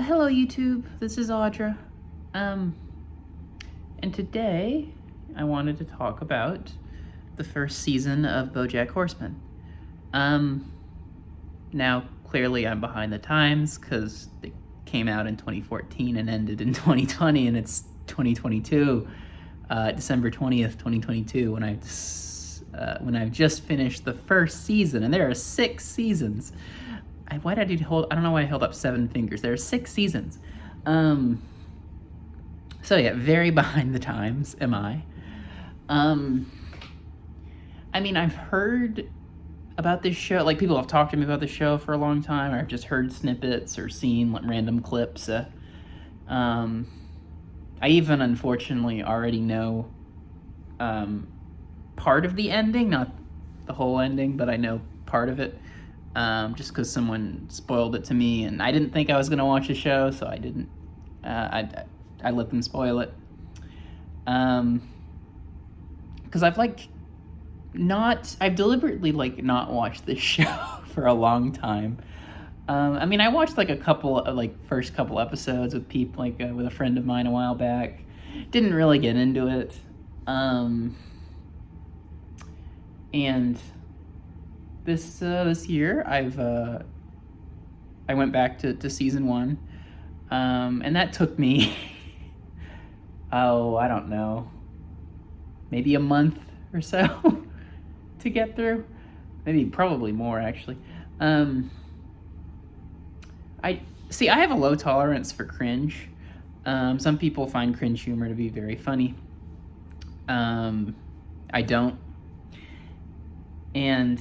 Hello YouTube, this is Audra. Um, and today I wanted to talk about the first season of BoJack Horseman. Um, Now clearly I'm behind the times because it came out in 2014 and ended in 2020, and it's 2022, December 20th, 2022, when I've just finished the first season, and there are 6 seasons. I don't know why I held up 7 fingers. There are 6 seasons. So yeah, very behind the times am I. Um, I mean, I've heard about this show. Like, people have talked to me about the show for a long time. Or I've just heard snippets or seen like random clips. Um, I even unfortunately already know part of the ending, not the whole ending, but I know part of it. Just because someone spoiled it to me, and I didn't think I was gonna watch the show, so I didn't. I let them spoil it. Because I've deliberately not watched this show for a long time. I mean, I watched like a couple of first couple episodes with people, with a friend of mine a while back. Didn't really get into it. And this year I went back to season 1, and that took me I don't know, maybe a month or so to get through. Probably more, actually. I have a low tolerance for cringe. Some people find cringe humor to be very funny. I don't. And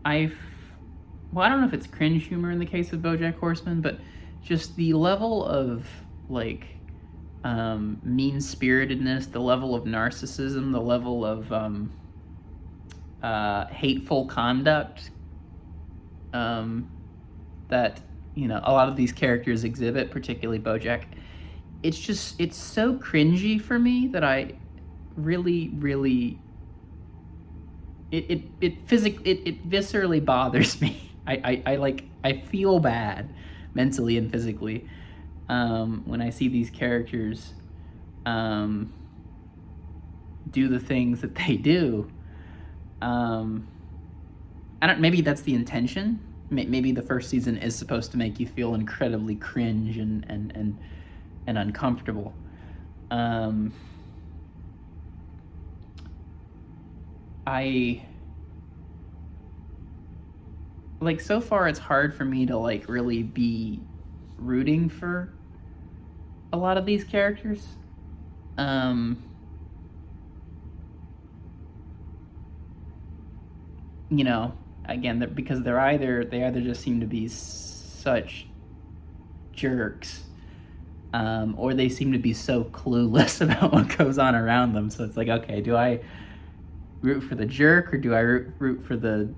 I don't know if it's cringe humor in the case of BoJack Horseman, but just the level of mean-spiritedness, the level of narcissism, the level of hateful conduct that a lot of these characters exhibit, particularly BoJack. It's so cringy for me that I really it viscerally bothers me. I feel bad mentally and physically when I see these characters do the things that they do. Maybe that's the intention. Maybe the first season is supposed to make you feel incredibly cringe and uncomfortable. So far it's hard for me to really be rooting for a lot of these characters. Again, because they either just seem to be such jerks, or they seem to be so clueless about what goes on around them. So it's like, okay, do I root for the jerk, or do I root for the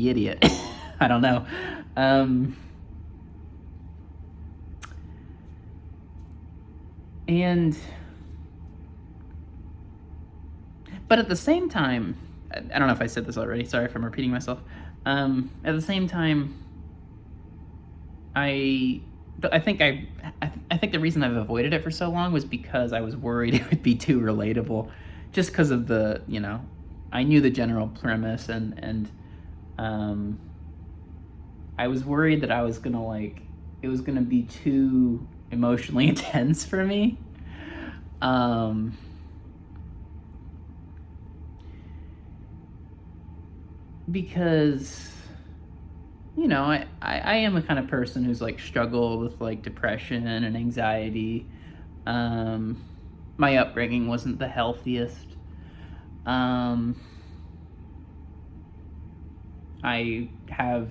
idiot? I don't know. But at the same time, I don't know if I said this already. Sorry if I'm repeating myself. At the same time, I think the reason I've avoided it for so long was because I was worried it would be too relatable, just because of I knew the general premise, and I was worried that it was gonna be too emotionally intense for me. Because I am the kind of person who's struggled with depression and anxiety. My upbringing wasn't the healthiest. I have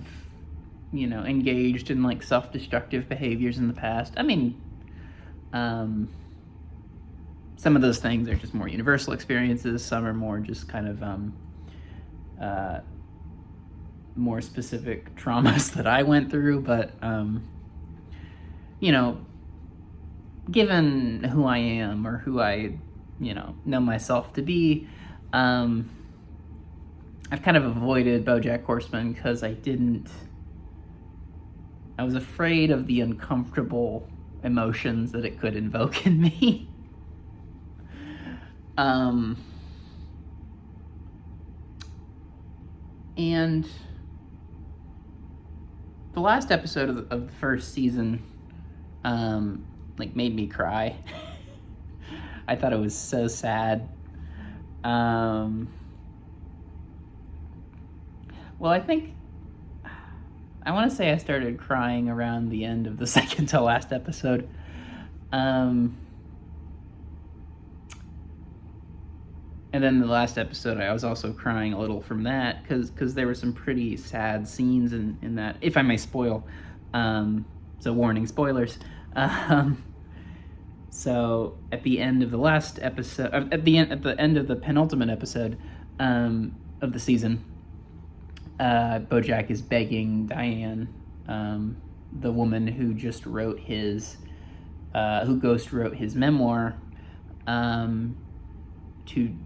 engaged in self-destructive behaviors in the past. I mean, some of those things are just more universal experiences. Some are more just kind of more specific traumas that I went through. But given who I am, or who I know myself to be, I've kind of avoided BoJack Horseman because I didn't I was afraid of the uncomfortable emotions that it could invoke in me. And the last episode of the first season, made me cry. I thought it was so sad. Well, I want to say I started crying around the end of the second to last episode. And then the last episode, I was also crying a little from that because there were some pretty sad scenes in that, if I may spoil. So warning, spoilers. So at the end of the last episode, at the end of the penultimate episode of the season, BoJack is begging Diane, the woman who just wrote who ghost wrote his memoir, to,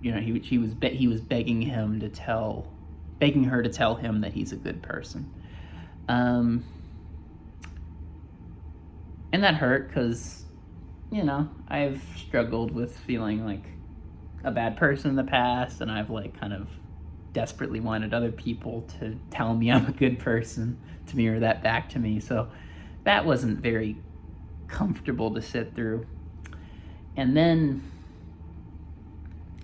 he was begging her to tell him that he's a good person, and that hurt because, I've struggled with feeling like a bad person in the past, and I've kind of desperately wanted other people to tell me I'm a good person, to mirror that back to me. So that wasn't very comfortable to sit through. And then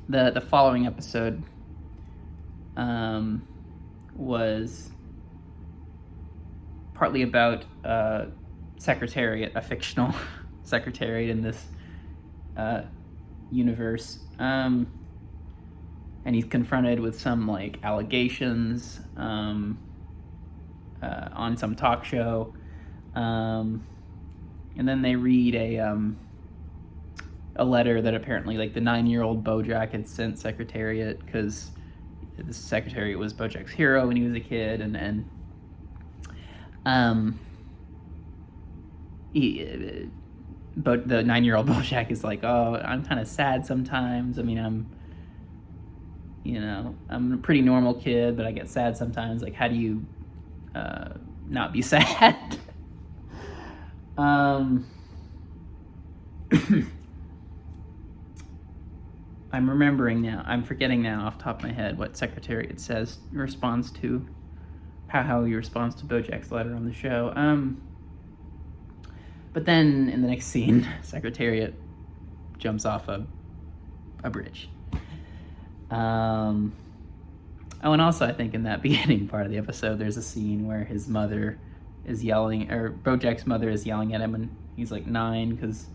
the following episode was partly about Secretariat, a fictional secretariat in this universe, and he's confronted with some allegations on some talk show, and then they read a letter that apparently the 9-year-old BoJack had sent Secretariat, because the Secretariat was BoJack's hero when he was a kid, but the 9-year-old BoJack is oh, I'm kind of sad sometimes. I mean, I'm a pretty normal kid, but I get sad sometimes. How do you not be sad? I'm remembering now. I'm forgetting now off the top of my head what Secretariat says in response to how he responds to BoJack's letter on the show. But then in the next scene, Secretariat jumps off a bridge. Oh, and also I think in that beginning part of the episode, there's a scene where his mother is yelling, or BoJack's mother is yelling at him, and he's 9 because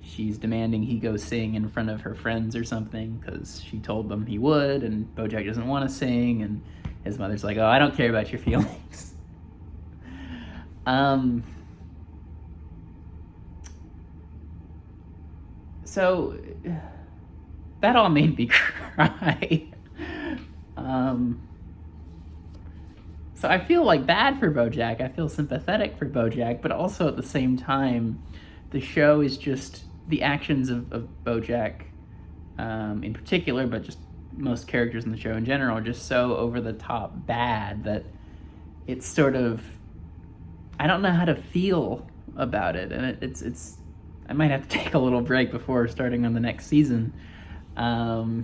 she's demanding he go sing in front of her friends or something because she told them he would, and BoJack doesn't want to sing, and his mother's like, oh, I don't care about your feelings. So that all made me cry. So I feel bad for BoJack. I feel sympathetic for BoJack, but also at the same time, the show is just, the actions of BoJack in particular, but just most characters in the show in general, are just so over the top bad that it's sort of, I don't know how to feel about it, and it's I might have to take a little break before starting on the next season. I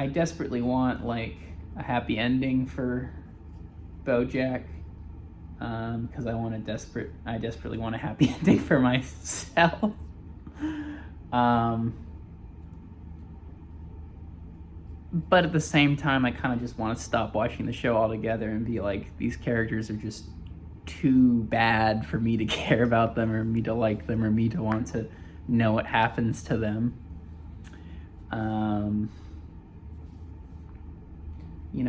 desperately want a happy ending for BoJack, because I desperately want a happy ending for myself. But at the same time, I kind of just want to stop watching the show altogether and be these characters are just too bad for me to care about them, or me to like them, or me to want to know what happens to them.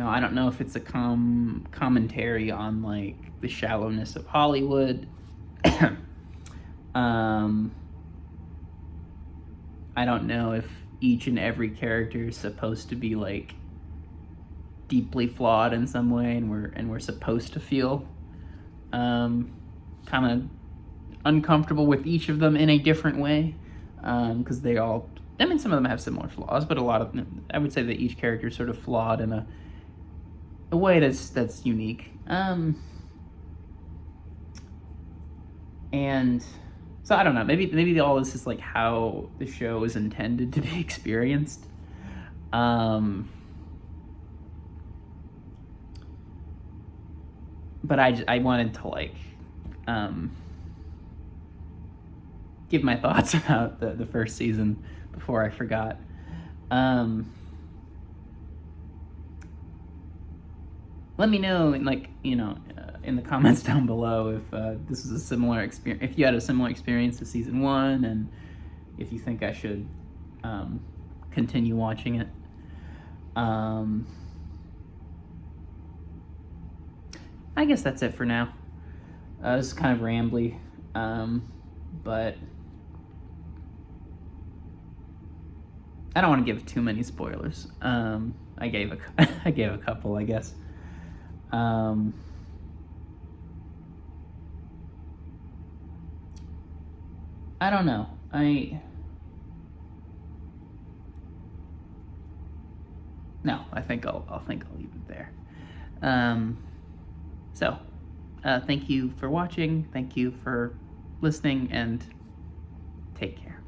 I don't know if it's a commentary on the shallowness of Hollywood. I don't know if each and every character is supposed to be deeply flawed in some way, and we're supposed to feel kind of uncomfortable with each of them in a different way, because they all I mean, some of them have similar flaws, but a lot of them, I would say that each character is sort of flawed in a way that's unique. And so I don't know. Maybe all this is like how the show is intended to be experienced. But I wanted to like give my thoughts about the first season before I forgot. Let me know, like, in the comments down below if this is a similar experience, if you had a similar experience to season 1, and if you think I should continue watching it. I guess that's it for now. This is kind of rambly, but I don't want to give too many spoilers. I gave a couple, I guess. I don't know. I think I'll leave it there. So, thank you for watching. Thank you for listening, and take care.